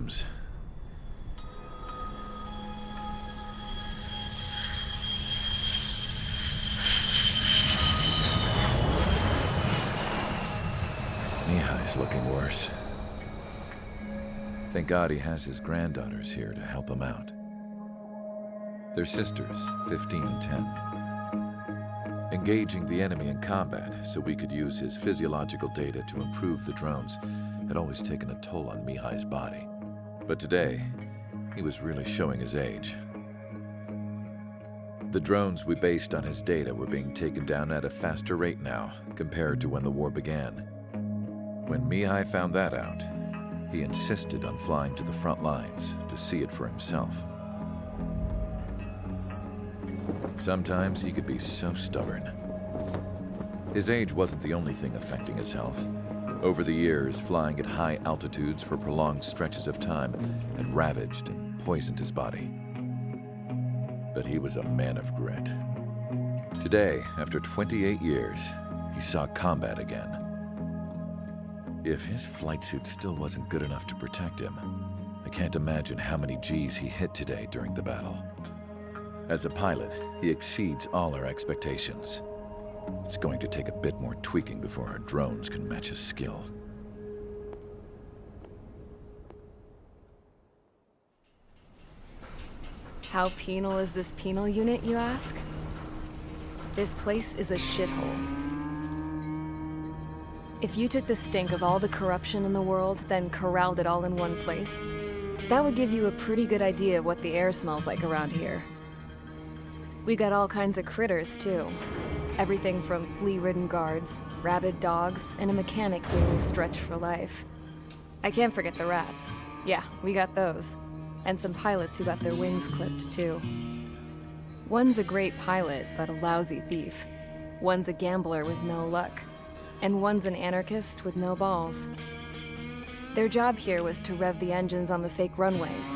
seems. Mihai's looking worse. Thank God he has his granddaughters here to help him out. They're sisters, 15 and 10. Engaging the enemy in combat so we could use his physiological data to improve the drones had always taken a toll on Mihai's body. But today, he was really showing his age. The drones we based on his data were being taken down at a faster rate now compared to when the war began. When Mihai found that out, he insisted on flying to the front lines to see it for himself. Sometimes he could be so stubborn. His age wasn't the only thing affecting his health. Over the years, flying at high altitudes for prolonged stretches of time had ravaged and poisoned his body. But he was a man of grit. Today, after 28 years, he saw combat again. If his flight suit still wasn't good enough to protect him, I can't imagine how many G's he hit today during the battle. As a pilot, he exceeds all our expectations. It's going to take a bit more tweaking before our drones can match his skill. How penal is this penal unit, you ask? This place is a shithole. If you took the stink of all the corruption in the world, then corralled it all in one place, that would give you a pretty good idea of what the air smells like around here. We got all kinds of critters, too. Everything from flea-ridden guards, rabid dogs, and a mechanic doing the stretch for life. I can't forget the rats. Yeah, we got those. And some pilots who got their wings clipped, too. One's a great pilot, but a lousy thief. One's a gambler with no luck. And one's an anarchist with no balls. Their job here was to rev the engines on the fake runways.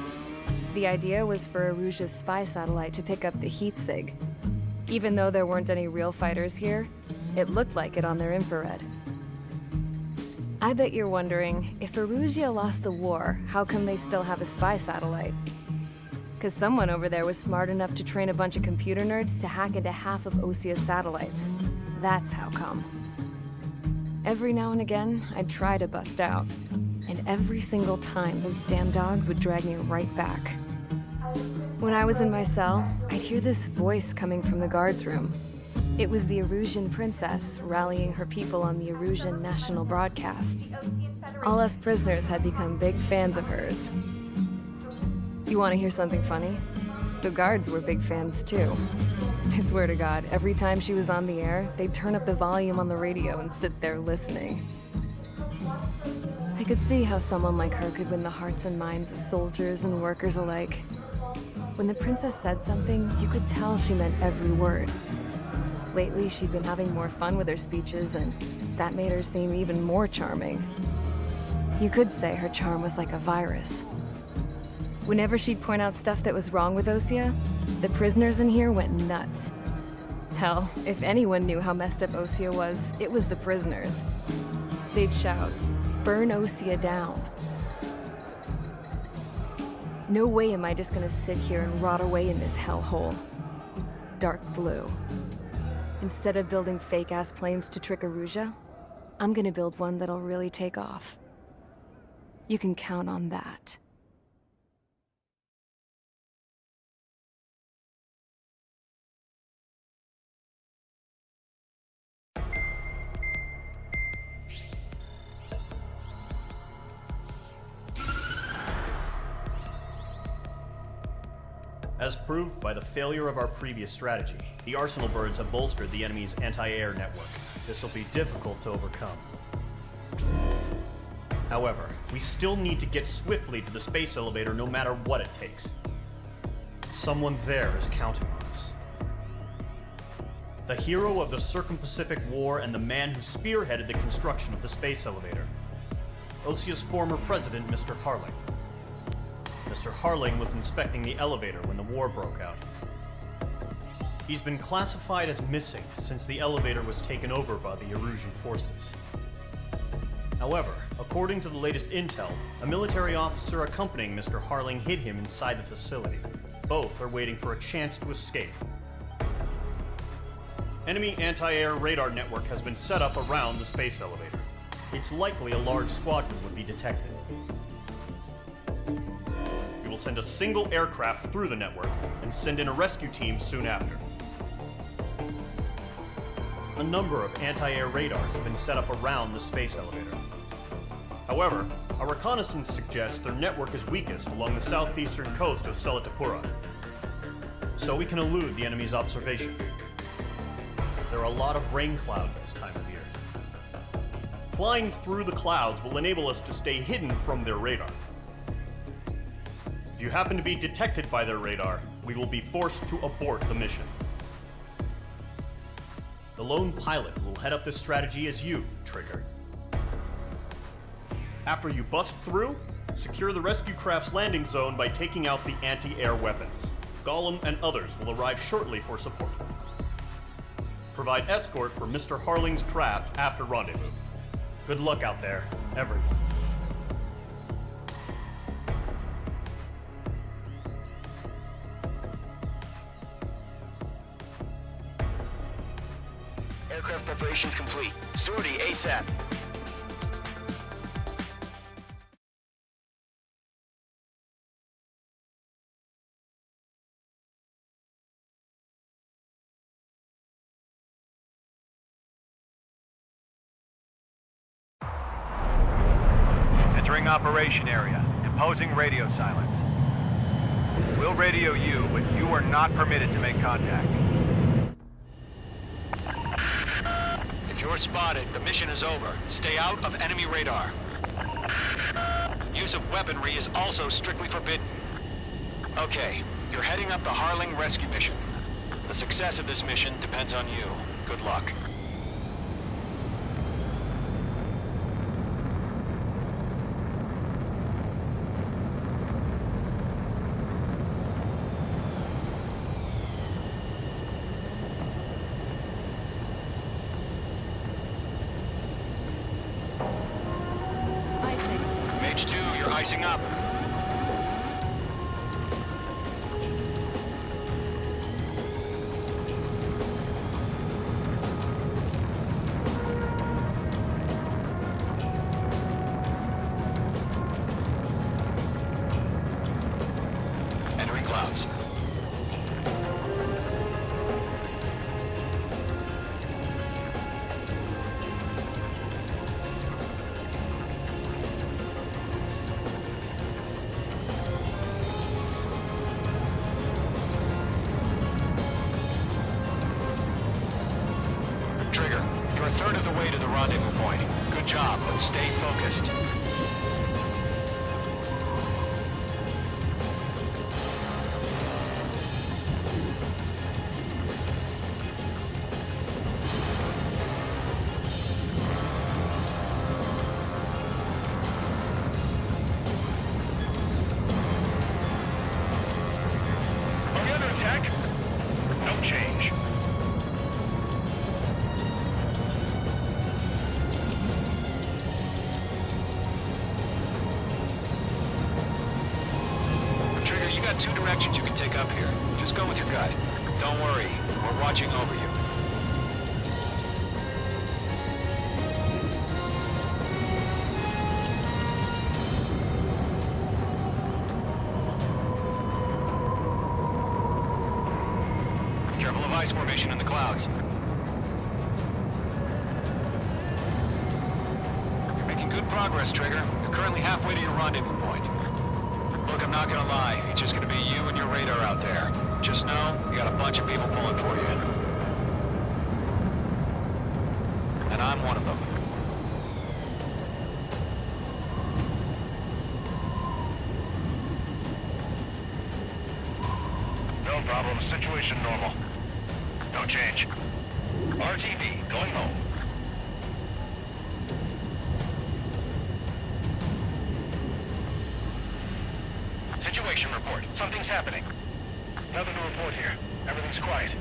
The idea was for Aruja's spy satellite to pick up the heat sig. Even though there weren't any real fighters here, it looked like it on their infrared. I bet you're wondering, if Aruja lost the war, how come they still have a spy satellite? 'Cause someone over there was smart enough to train a bunch of computer nerds to hack into half of Osia's satellites. That's how come. Every now and again, I'd try to bust out. And every single time, those damn dogs would drag me right back. When I was in my cell, I'd hear this voice coming from the guards room. It was the Arusian princess rallying her people on the Arusian national broadcast. All us prisoners had become big fans of hers. You want to hear something funny? The guards were big fans too. I swear to God, every time she was on the air, they'd turn up the volume on the radio and sit there listening. I could see how someone like her could win the hearts and minds of soldiers and workers alike. When the princess said something, you could tell she meant every word. Lately, she'd been having more fun with her speeches, and that made her seem even more charming. You could say her charm was like a virus. Whenever she'd point out stuff that was wrong with Osia, the prisoners in here went nuts. Hell, if anyone knew how messed up Osia was, it was the prisoners. They'd shout, "Burn Osia down." No way am I just gonna sit here and rot away in this hellhole. Dark blue. Instead of building fake-ass planes to trick Aruja, I'm gonna build one that'll really take off. You can count on that. As proved by the failure of our previous strategy, the Arsenal birds have bolstered the enemy's anti-air network. This will be difficult to overcome. However, we still need to get swiftly to the space elevator no matter what it takes. Someone there is counting on us. The hero of the Circum-Pacific War and the man who spearheaded the construction of the space elevator. Osia's former president, Mr. Harling. Mr. Harling was inspecting the elevator when the war broke out. He's been classified as missing since the elevator was taken over by the Erusian forces. However, according to the latest intel, a military officer accompanying Mr. Harling hid him inside the facility. Both are waiting for a chance to escape. Enemy anti-air radar network has been set up around the space elevator. It's likely a large squadron would be detected. We will send a single aircraft through the network and send in a rescue team soon after. A number of anti-air radars have been set up around the space elevator. However, our reconnaissance suggests their network is weakest along the southeastern coast of Selatapura, so we can elude the enemy's observation. There are a lot of rain clouds this time of year. Flying through the clouds will enable us to stay hidden from their radar. If you happen to be detected by their radar, we will be forced to abort the mission. The lone pilot will head up this strategy as you, Trigger. After you bust through, secure the rescue craft's landing zone by taking out the anti-air weapons. Gollum and others will arrive shortly for support. Provide escort for Mr. Harling's craft after rendezvous. Good luck out there, everyone. Aircraft preparations complete. Sortie ASAP. Entering operation area. Imposing radio silence. We'll radio you, but you are not permitted to make contact. If you're spotted, the mission is over. Stay out of enemy radar. Use of weaponry is also strictly forbidden. Okay, you're heading up the Harling rescue mission. The success of this mission depends on you. Good luck. Mage 2, you're icing up. Entering clouds. Trigger, you're a third of the way to the rendezvous point. Good job, but stay focused. Are we under attack? No change. Trigger, you got two directions you can take up here. Just go with your gut. Don't worry, we're watching over you. Careful of ice formation in the clouds. You're making good progress, Trigger. You're currently halfway to your rendezvous point. Look, I'm not gonna lie. It's just gonna be you and your radar out there. Just know, you got a bunch of people pulling for you. And I'm one of them. No problem. Situation normal. No change. RTV, going home. Situation report. Something's happening. Nothing to report here. Everything's quiet.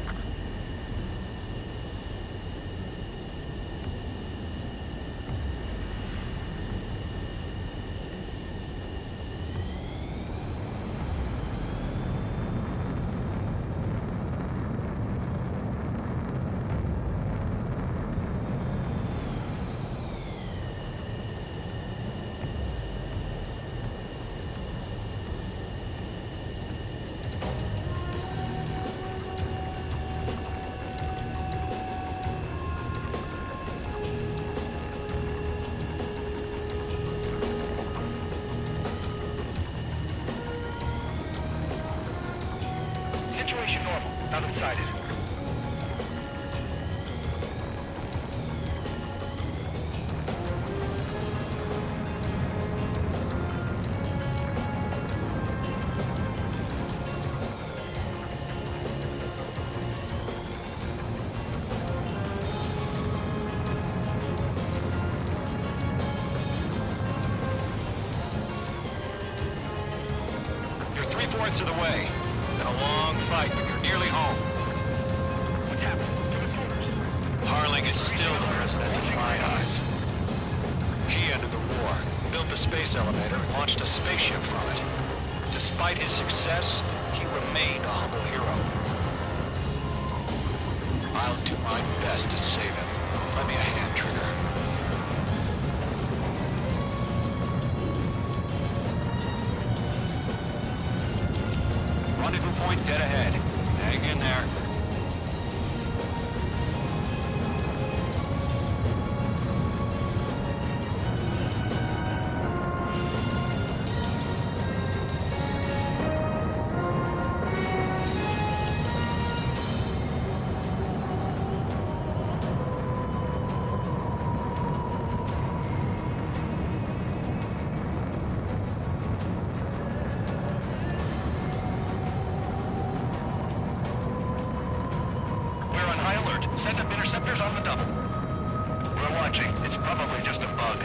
provided. You're 3/4 of the way. Been a long fight, but you're nearly home. What happened? Harling is still the president in my eyes. He ended the war, built the space elevator, and launched a spaceship from it. Despite his success, he remained a humble hero. I'll do my best to save him. Lend me a hand, Trigger. Rendezvous point dead ahead. Hang in there. Send up interceptors on the double. We're watching. It's probably just a bug.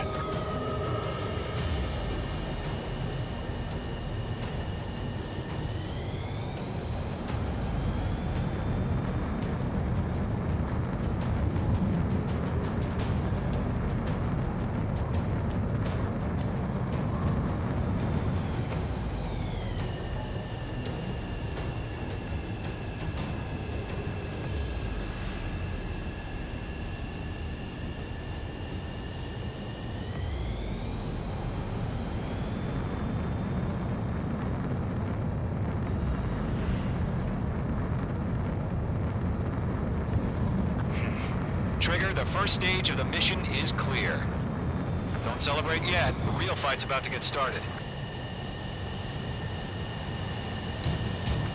Trigger, the first stage of the mission is clear. Don't celebrate yet. The real fight's about to get started.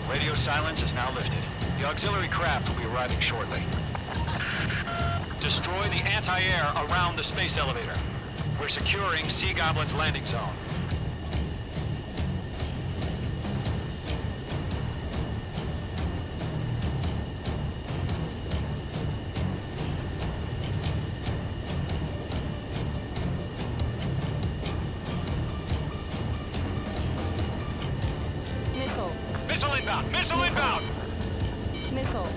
Radio silence is now lifted. The auxiliary craft will be arriving shortly. Destroy the anti-air around the space elevator. We're securing Sea Goblin's landing zone. Missile inbound! Missile inbound! Missile.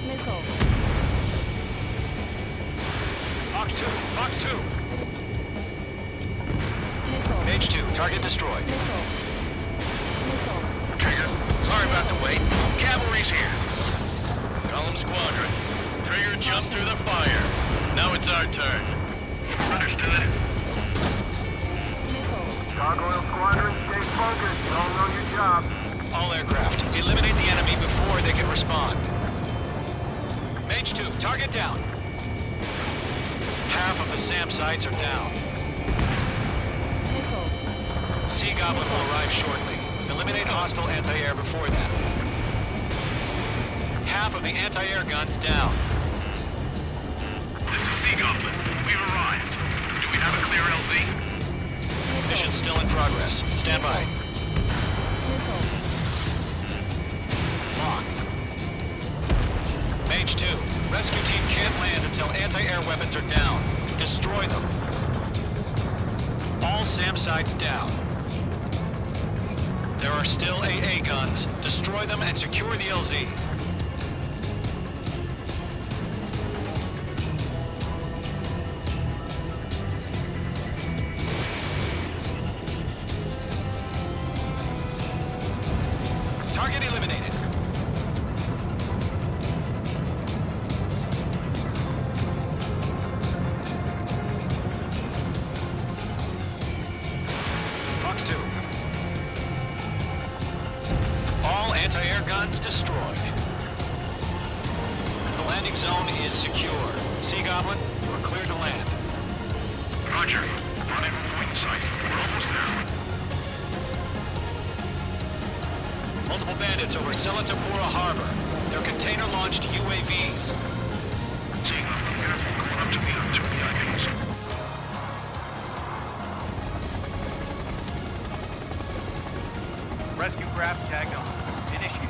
Missile. Fox 2! Fox 2! Missile. Mage 2, target destroyed. Missile. Missile. Trigger, sorry about the wait. Cavalry's here. Column Squadron. Trigger jumped through the fire. Now it's our turn. Understood. Missile. Gargoyle Squadron, stay focused. You all know your job. All aircraft, eliminate the enemy before they can respond. Mage 2, target down. Half of the SAM sites are down. Missile. Sea Goblin will arrive shortly. Eliminate hostile anti-air before then. Half of the anti-air guns down. This is Sea Goblin. We've arrived. Do we have a clear LZ? Mission still in progress. Stand by. Locked. Mage 2, rescue team can't land until anti-air weapons are down. Destroy them. All SAM sites down. There are still AA guns. Destroy them and secure the LZ. Target eliminated. Fox 2. All anti-air guns destroyed. The landing zone is secure. Sea Goblin, you are cleared to land. Roger. Rendezvous point in sight. We're almost there. Multiple bandits over Selatapura Harbor. They're launched UAVs. Rescue craft tagged on. Initiate.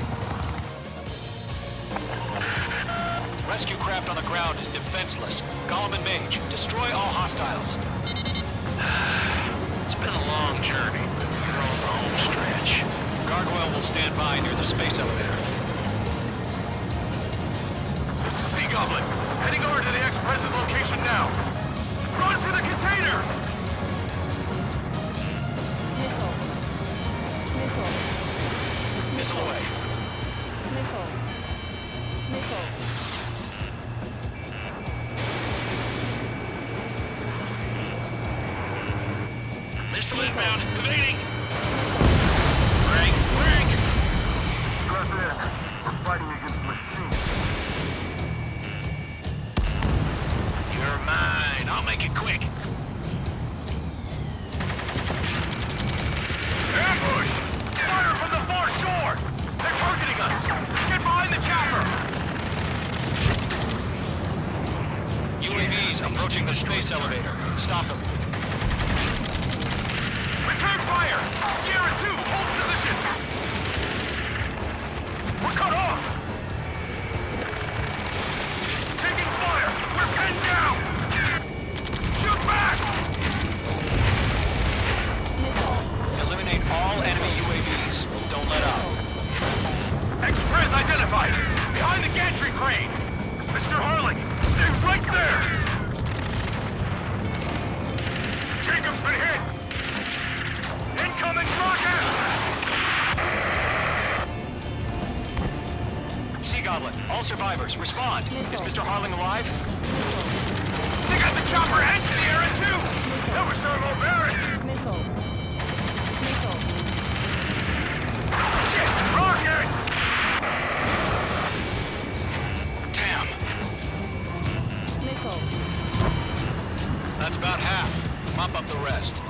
Rescue craft on the ground is defenseless. Gollum and Mage, destroy all hostiles. It's been a long journey, but we're on the home stretch. Gargoyle will stand by near the space elevator. Sea Goblin, heading over to the ex-president's location now. Run for the container! Missile away. Missile inbound, evading! Rank! President, we're fighting against machines. You're mine, I'll make it quick. Ambush! Fire from the far shore! They're targeting us! Get behind the chopper! UAVs approaching the space elevator. Stop them. Return fire! Sierra 2, hold position! We're cut off! Taking fire! We're pinned down! Shoot back! Eliminate all enemy UAVs. Don't let up. Express identified! Behind the gantry crane! Mr. Harling, stay right there! Jacob's been hit! Incoming rocket! Sea Goblin, all survivors, respond. Is Mr. Harling alive? They got the chopper and Sierra too! That was so barbaric! Shit! Rocket! Damn. That's about half. Mop up the rest.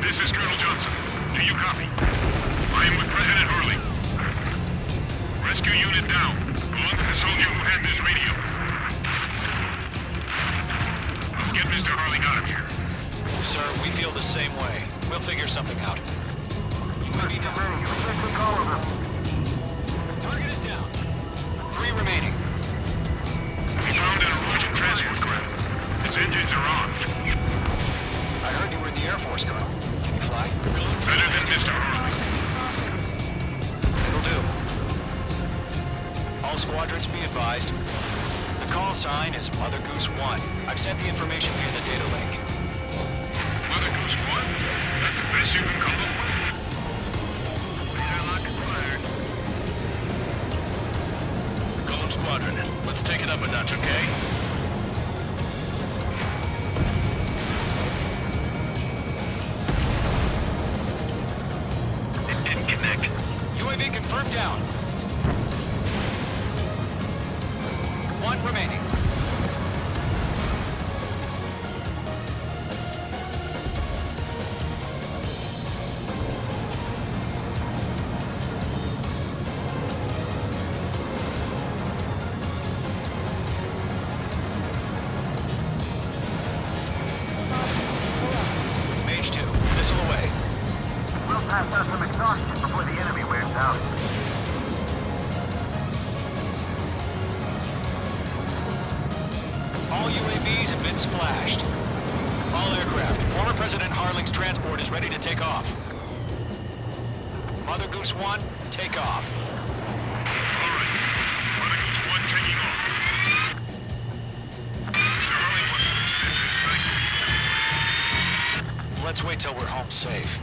This is Colonel Johnson. Do you copy? I am with President Hurley. Rescue unit down. Along with the soldier who had this radio. Let's get Mr. Harling out of here. Sir, we feel the same way. We'll figure something out. UAV down. Target is down. 3 remaining. We found an Russian transport craft. Its engines are on. I heard you were in the Air Force, Colonel. Can you fly? Better than Mr. Harling. It'll do. All squadrons be advised. The call sign is Mother Goose 1. I've sent the information via the data link. Mother Goose 1? That's the best you can come up with? Airlock acquired. Gollum Squadron, let's take it up a notch, okay? It didn't connect. UAV confirmed down. 1 remaining. Mage 2, missile away. We'll pass out some exhaustion before the enemy wears out. All UAVs have been splashed. All aircraft. Former President Harling's transport is ready to take off. Mother Goose 1, take off. All right. Mother Goose 1 taking off. Mr. Harling wants to extend his flight. Let's wait till we're home safe.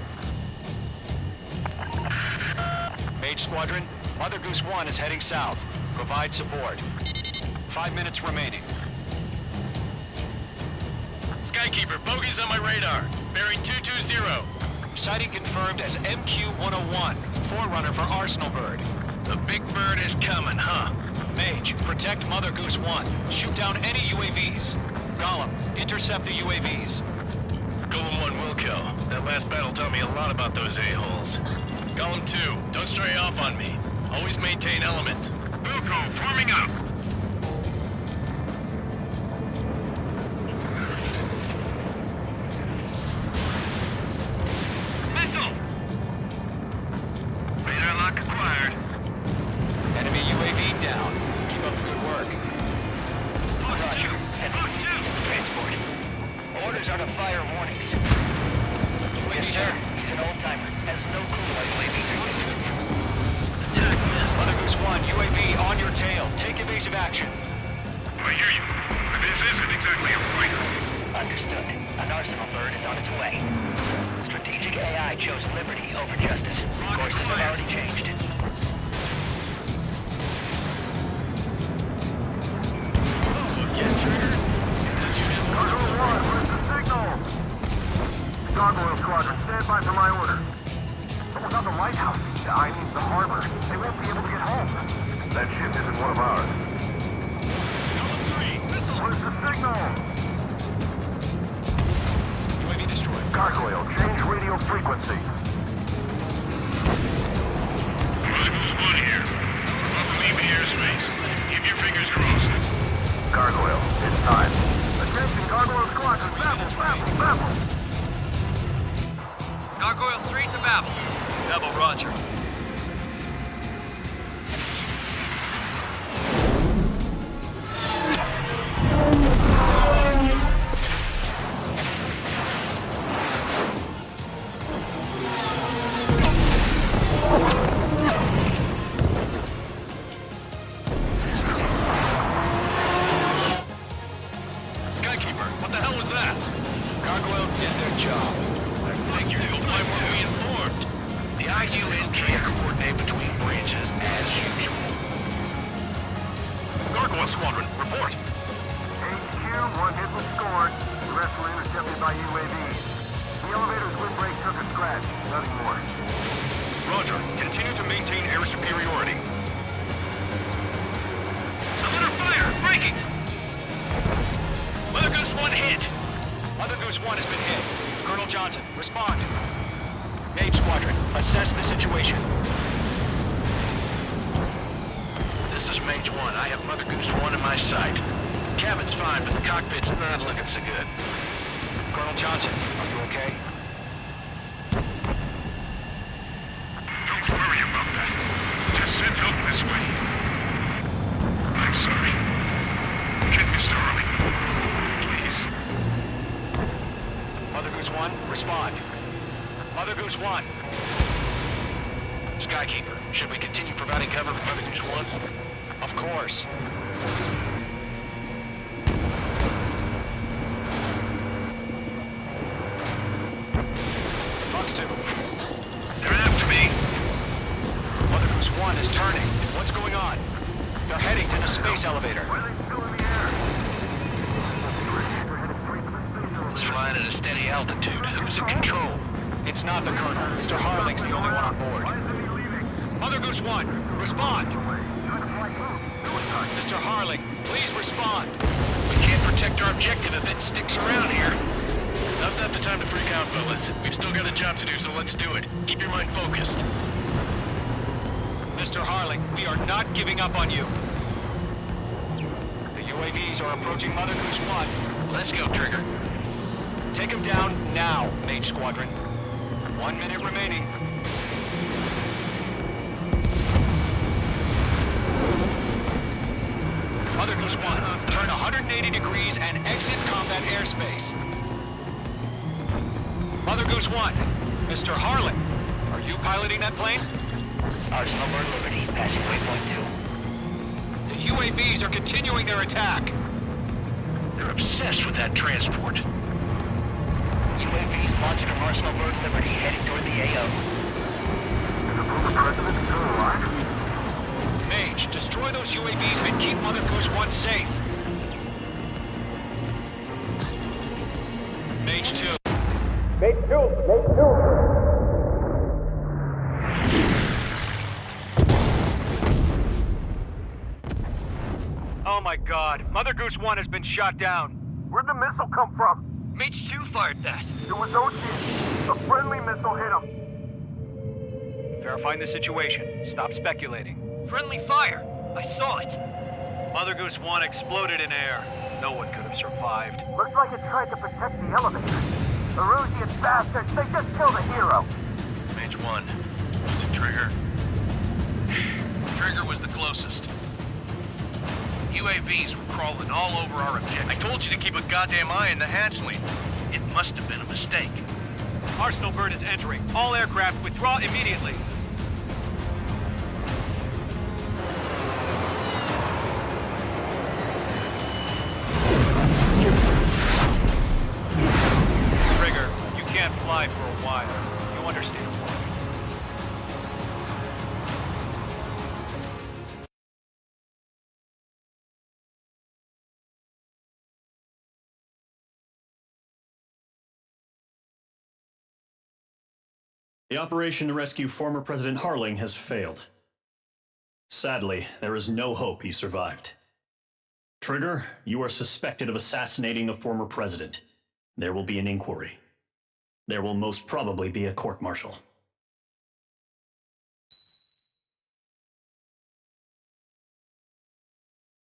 Mage Squadron, Mother Goose 1 is heading south. Provide support. 5 minutes remaining. Skykeeper, bogeys on my radar. Bearing 220. Sighting confirmed as MQ-101, forerunner for Arsenal Bird. The big bird is coming, huh? Mage, protect Mother Goose 1. Shoot down any UAVs. Gollum, intercept the UAVs. Golem 1 will kill. That last battle taught me a lot about those a-holes. Golem 2, don't stray off on me. Always maintain element. Wilco, forming up. Missile! Radar lock acquired. Enemy UAV down. Keep up the good work. Roger. Transport. Orders are to fire warnings. Yes, sir. He's an old-timer. Has no clue why UAVs are used to it. Mother Goose 1, UAV on your tail. Take evasive action. I hear you. But this isn't exactly a fighter. Understood. An arsenal bird is on its way. Strategic AI chose liberty over justice. Courses have already changed. Gargoyle Squadron, stand by for my order. Someone's on the lighthouse. I need the harbor. They won't be able to get home. That ship isn't one of ours. Where's the signal? UAV destroyed. Gargoyle, change radio frequency. Rivals 1 here. About to leave the airspace. Keep your fingers crossed. Gargoyle, it's time. Attention, Gargoyle Squadron, babble. Gargoyle 3 to Babel. Babel, roger. Skykeeper, what the hell was that? Gargoyle did their job. I figured it'll fly more reinformed. The IUN can't coordinate between branches as usual. Gargoyle Squadron, report. HQ, 1 hit was scored. The rest were intercepted by UAVs. The elevator's windbreak took a scratch. Nothing more. Roger. Continue to maintain air superiority. I'm under fire! Breaking! Mother Goose 1 hit. Mother Goose 1 has been hit. Colonel Johnson, respond. Mage Squadron, assess the situation. This is Mage 1. I have Mother Goose 1 in my sight. Cabin's fine, but the cockpit's not looking so good. Colonel Johnson, are you okay? Don't worry about that. Just send help this way. I'm sorry. Get Mr. Hurley. Please. Mother Goose 1, respond. Mother Goose 1. Skykeeper, should we continue providing cover for Mother Goose 1? Of course. Fox 2. They're after me. Mother Goose 1 is turning. What's going on? They're heading to the space elevator. Why are they still in the air? We're headed straight for the space elevator. It's flying at a steady altitude. Who's in control? It's not the Colonel. Mr. Harling's the only one on board. Why isn't he leaving? Mother Goose 1, respond. Trying to fly through. Suicide. Mr. Harling, please respond. We can't protect our objective if it sticks around here. Now's not the time to freak out, fellas. We've still got a job to do, so let's do it. Keep your mind focused. Mr. Harling, we are not giving up on you. The UAVs are approaching Mother Goose 1. Let's go, Trigger. Take him down now, Mage Squadron. 1 minute remaining. Mother Goose 1, turn 180 degrees and exit combat airspace. Mother Goose 1, Mr. Harling, are you piloting that plane? Arsenal Bird Liberty, passing waypoint 2. The UAVs are continuing their attack. They're obsessed with that transport. UAVs launching from Arsenal Bird Liberty, heading toward the AO. Is the former president still alive? Mage, destroy those UAVs and keep Mother Goose 1 safe. Mage 2. Oh my god. Mother Goose 1 has been shot down. Where'd the missile come from? Mage 2 fired that. It was Ocean. A friendly missile hit him. Verifying the situation. Stop speculating. Friendly fire! I saw it! Mother Goose 1 exploded in air. No one could have survived. Looks like it tried to protect the elevator. The Erusian bastards, they just killed a hero. Mage 1. Was it Trigger? Trigger was the closest. UAVs were crawling all over our objective. I told you to keep a goddamn eye on the hatchling. It must have been a mistake. Arsenal bird is entering. All aircraft withdraw immediately. Trigger, you can't fly for a while. You understand why. The operation to rescue former President Harling has failed. Sadly, there is no hope he survived. Trigger, you are suspected of assassinating the former president. There will be an inquiry. There will most probably be a court-martial.